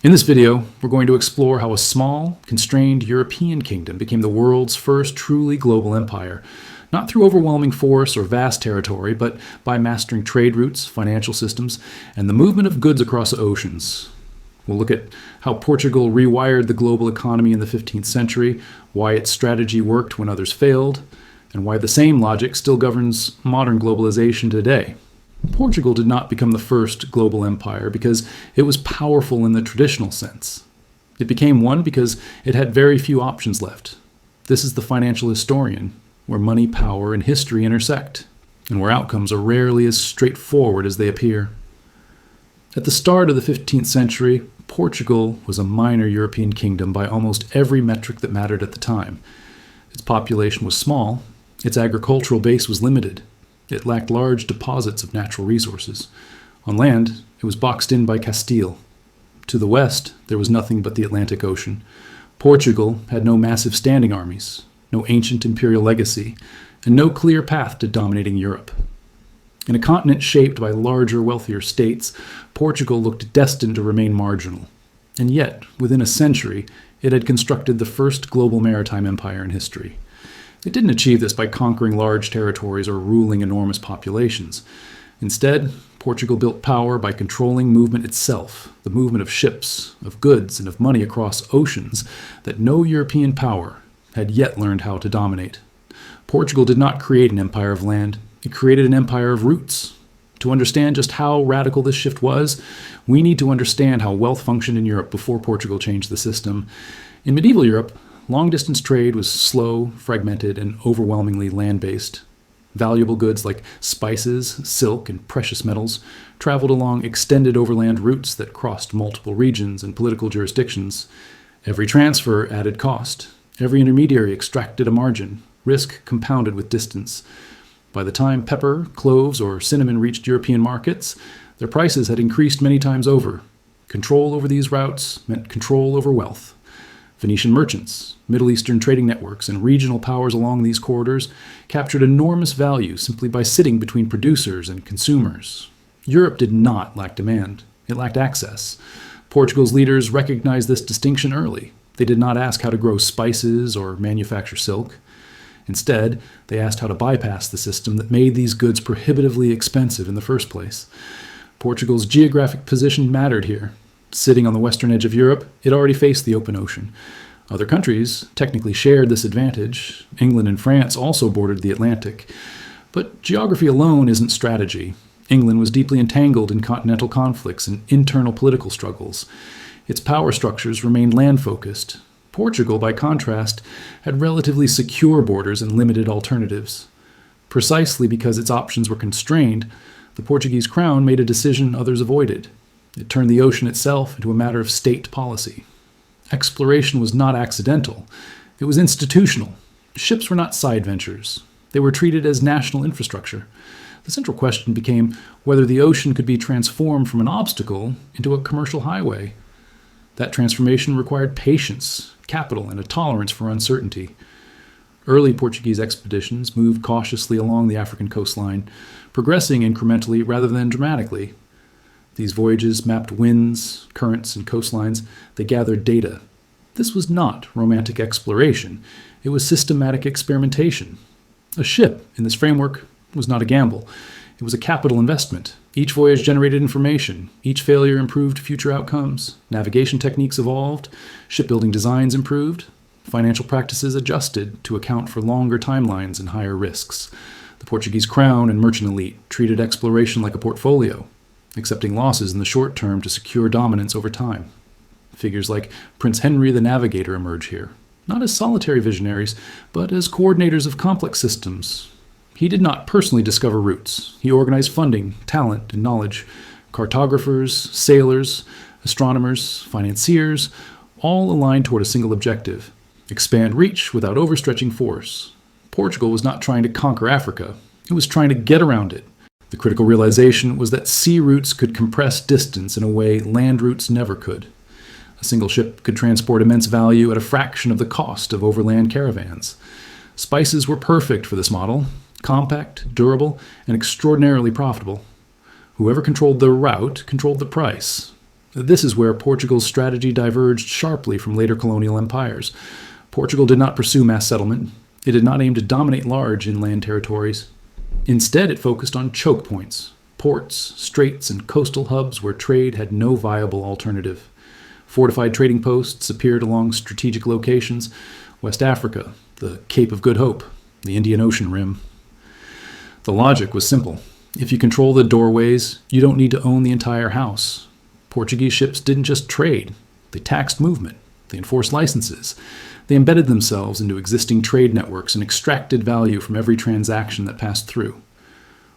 In this video, we're going to explore how a small, constrained European kingdom became the world's first truly global empire, not through overwhelming force or vast territory, but by mastering trade routes, financial systems, and the movement of goods across oceans. We'll look at how Portugal rewired the global economy in the 15th century, why its strategy worked when others failed, and why the same logic still governs modern globalization today. Portugal did not become the first global empire because it was powerful in the traditional sense. It became one because it had very few options left. This is the financial historian, where money, power, and history intersect, and where outcomes are rarely as straightforward as they appear. At the start of the 15th century, Portugal was a minor European kingdom by almost every metric that mattered at the time. Its population was small, its agricultural base was limited. It lacked large deposits of natural resources. On land, it was boxed in by Castile. To the west, there was nothing but the Atlantic Ocean. Portugal had no massive standing armies, no ancient imperial legacy, and no clear path to dominating Europe. In a continent shaped by larger, wealthier states, Portugal looked destined to remain marginal. And yet, within a century, it had constructed the first global maritime empire in history. It didn't achieve this by conquering large territories or ruling enormous populations. Instead, Portugal built power by controlling movement itself, the movement of ships, of goods, and of money across oceans that no European power had yet learned how to dominate. Portugal did not create an empire of land, it created an empire of routes. To understand just how radical this shift was, we need to understand how wealth functioned in Europe before Portugal changed the system. In medieval Europe, long-distance trade was slow, fragmented, and overwhelmingly land-based. Valuable goods like spices, silk, and precious metals traveled along extended overland routes that crossed multiple regions and political jurisdictions. Every transfer added cost. Every intermediary extracted a margin, risk compounded with distance. By the time pepper, cloves, or cinnamon reached European markets, their prices had increased many times over. Control over these routes meant control over wealth. Venetian merchants, Middle Eastern trading networks, and regional powers along these corridors captured enormous value simply by sitting between producers and consumers. Europe did not lack demand. It lacked access. Portugal's leaders recognized this distinction early. They did not ask how to grow spices or manufacture silk. Instead, they asked how to bypass the system that made these goods prohibitively expensive in the first place. Portugal's geographic position mattered here. Sitting on the western edge of Europe, it already faced the open ocean. Other countries technically shared this advantage. England and France also bordered the Atlantic. But geography alone isn't strategy. England was deeply entangled in continental conflicts and internal political struggles. Its power structures remained land-focused. Portugal, by contrast, had relatively secure borders and limited alternatives. Precisely because its options were constrained, the Portuguese crown made a decision others avoided. It turned the ocean itself into a matter of state policy. Exploration was not accidental. It was institutional. Ships were not side ventures. They were treated as national infrastructure. The central question became whether the ocean could be transformed from an obstacle into a commercial highway. That transformation required patience, capital, and a tolerance for uncertainty. Early Portuguese expeditions moved cautiously along the African coastline, progressing incrementally rather than dramatically. These voyages mapped winds, currents, and coastlines. They gathered data. This was not romantic exploration. It was systematic experimentation. A ship, in this framework, was not a gamble. It was a capital investment. Each voyage generated information. Each failure improved future outcomes. Navigation techniques evolved. Shipbuilding designs improved. Financial practices adjusted to account for longer timelines and higher risks. The Portuguese crown and merchant elite treated exploration like a portfolio, accepting losses in the short term to secure dominance over time. Figures like Prince Henry the Navigator emerge here, not as solitary visionaries, but as coordinators of complex systems. He did not personally discover routes. He organized funding, talent, and knowledge. Cartographers, sailors, astronomers, financiers, all aligned toward a single objective: expand reach without overstretching force. Portugal was not trying to conquer Africa. It was trying to get around it. The critical realization was that sea routes could compress distance in a way land routes never could. A single ship could transport immense value at a fraction of the cost of overland caravans. Spices were perfect for this model: compact, durable, and extraordinarily profitable. Whoever controlled the route controlled the price. This is where Portugal's strategy diverged sharply from later colonial empires. Portugal did not pursue mass settlement. It did not aim to dominate large inland territories. Instead, it focused on choke points, ports, straits, and coastal hubs where trade had no viable alternative. Fortified trading posts appeared along strategic locations: West Africa, the Cape of Good Hope, the Indian Ocean rim. The logic was simple. If you control the doorways, you don't need to own the entire house. Portuguese ships didn't just trade. They taxed movement. They enforced licenses. They embedded themselves into existing trade networks and extracted value from every transaction that passed through.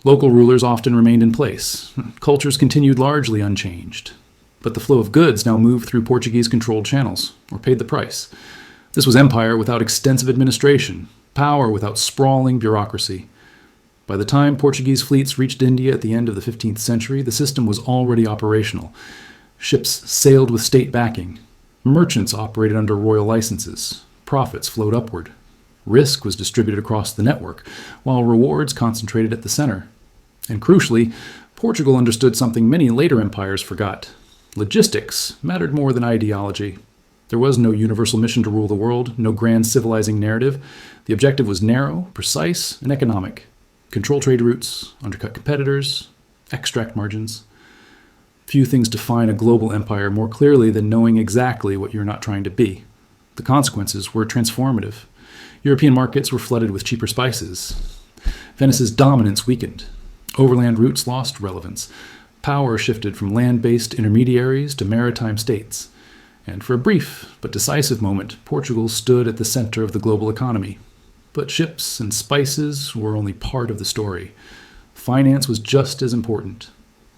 Local rulers often remained in place. Cultures continued largely unchanged. But the flow of goods now moved through Portuguese-controlled channels, or paid the price. This was empire without extensive administration, power without sprawling bureaucracy. By the time Portuguese fleets reached India at the end of the 15th century, the system was already operational. Ships sailed with state backing. Merchants operated under royal licenses. Profits flowed upward. Risk was distributed across the network, while rewards concentrated at the center. And crucially, Portugal understood something many later empires forgot. Logistics mattered more than ideology. There was no universal mission to rule the world, no grand civilizing narrative. The objective was narrow, precise, and economic. Control trade routes, undercut competitors, extract margins. Few things define a global empire more clearly than knowing exactly what you're not trying to be. The consequences were transformative. European markets were flooded with cheaper spices. Venice's dominance weakened. Overland routes lost relevance. Power shifted from land-based intermediaries to maritime states. And for a brief but decisive moment, Portugal stood at the center of the global economy. But ships and spices were only part of the story. Finance was just as important.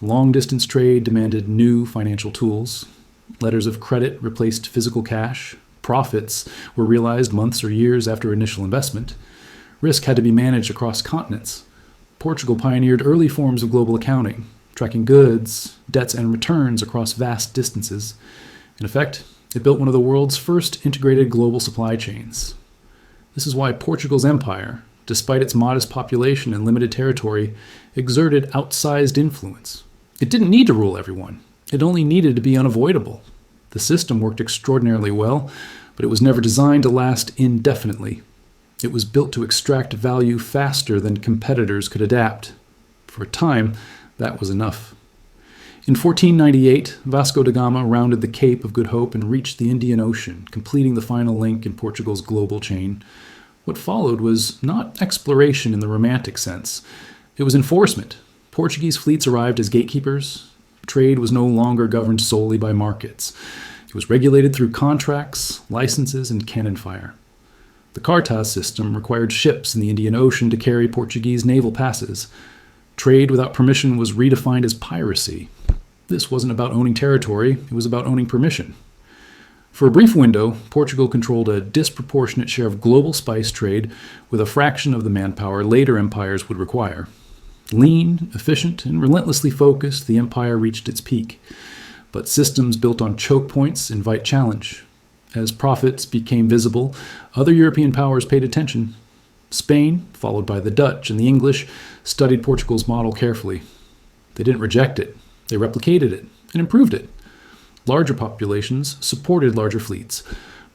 Long-distance trade demanded new financial tools. Letters of credit replaced physical cash. Profits were realized months or years after initial investment. Risk had to be managed across continents. Portugal pioneered early forms of global accounting, tracking goods, debts, and returns across vast distances. In effect, it built one of the world's first integrated global supply chains. This is why Portugal's empire, despite its modest population and limited territory, exerted outsized influence. It didn't need to rule everyone. It only needed to be unavoidable. The system worked extraordinarily well, but it was never designed to last indefinitely. It was built to extract value faster than competitors could adapt. For a time, that was enough. In 1498, Vasco da Gama rounded the Cape of Good Hope and reached the Indian Ocean, completing the final link in Portugal's global chain. What followed was not exploration in the romantic sense. It was enforcement. Portuguese fleets arrived as gatekeepers. Trade was no longer governed solely by markets. It was regulated through contracts, licenses, and cannon fire. The Cartaz system required ships in the Indian Ocean to carry Portuguese naval passes. Trade without permission was redefined as piracy. This wasn't about owning territory, it was about owning permission. For a brief window, Portugal controlled a disproportionate share of global spice trade with a fraction of the manpower later empires would require. Lean, efficient, and relentlessly focused, the empire reached its peak. But systems built on choke points invite challenge. As profits became visible, other European powers paid attention. Spain, followed by the Dutch and the English, studied Portugal's model carefully. They didn't reject it. They replicated it and improved it. Larger populations supported larger fleets.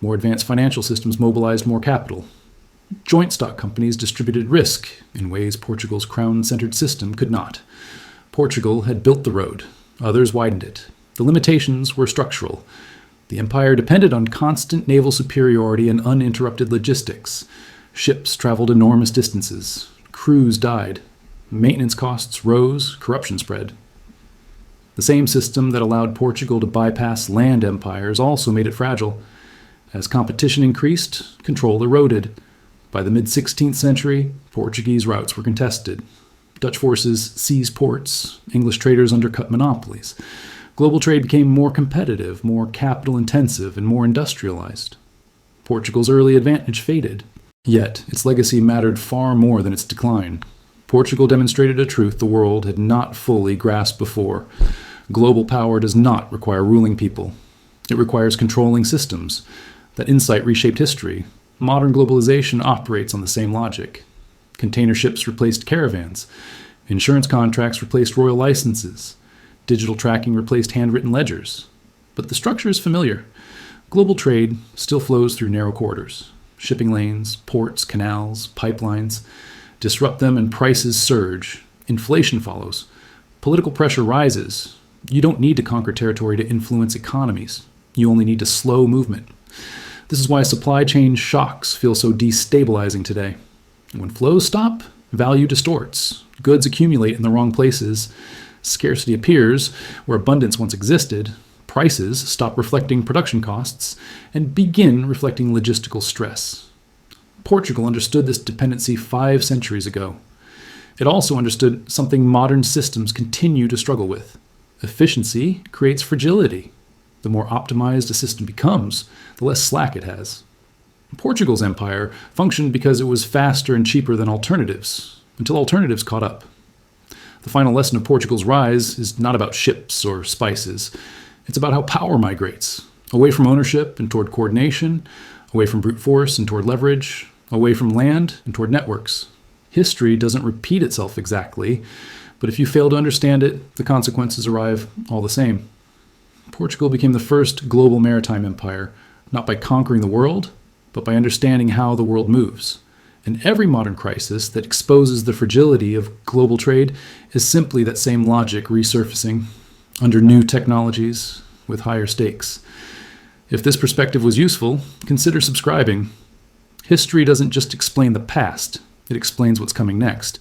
More advanced financial systems mobilized more capital. Joint stock companies distributed risk in ways Portugal's crown-centered system could not. Portugal had built the road. Others widened it. The limitations were structural. The empire depended on constant naval superiority and uninterrupted logistics. Ships traveled enormous distances. Crews died. Maintenance costs rose. Corruption spread. The same system that allowed Portugal to bypass land empires also made it fragile. As competition increased, control eroded. By the mid-16th century, Portuguese routes were contested. Dutch forces seized ports. English traders undercut monopolies. Global trade became more competitive, more capital-intensive, and more industrialized. Portugal's early advantage faded. Yet, its legacy mattered far more than its decline. Portugal demonstrated a truth the world had not fully grasped before. Global power does not require ruling people. It requires controlling systems. That insight reshaped history. Modern globalization operates on the same logic. Container ships replaced caravans. Insurance contracts replaced royal licenses. Digital tracking replaced handwritten ledgers. But the structure is familiar. Global trade still flows through narrow corridors. Shipping lanes, ports, canals, pipelines. Disrupt them and prices surge. Inflation follows. Political pressure rises. You don't need to conquer territory to influence economies. You only need to slow movement. This is why supply chain shocks feel so destabilizing today. When flows stop, value distorts. Goods accumulate in the wrong places. Scarcity appears where abundance once existed. Prices stop reflecting production costs and begin reflecting logistical stress. Portugal understood this dependency 5 centuries ago. It also understood something modern systems continue to struggle with. Efficiency creates fragility. The more optimized a system becomes, the less slack it has. Portugal's empire functioned because it was faster and cheaper than alternatives, until alternatives caught up. The final lesson of Portugal's rise is not about ships or spices. It's about how power migrates, away from ownership and toward coordination, away from brute force and toward leverage, away from land and toward networks. History doesn't repeat itself exactly, but if you fail to understand it, the consequences arrive all the same. Portugal became the first global maritime empire, not by conquering the world, but by understanding how the world moves. And every modern crisis that exposes the fragility of global trade is simply that same logic resurfacing under new technologies with higher stakes. If this perspective was useful, consider subscribing. History doesn't just explain the past, it explains what's coming next.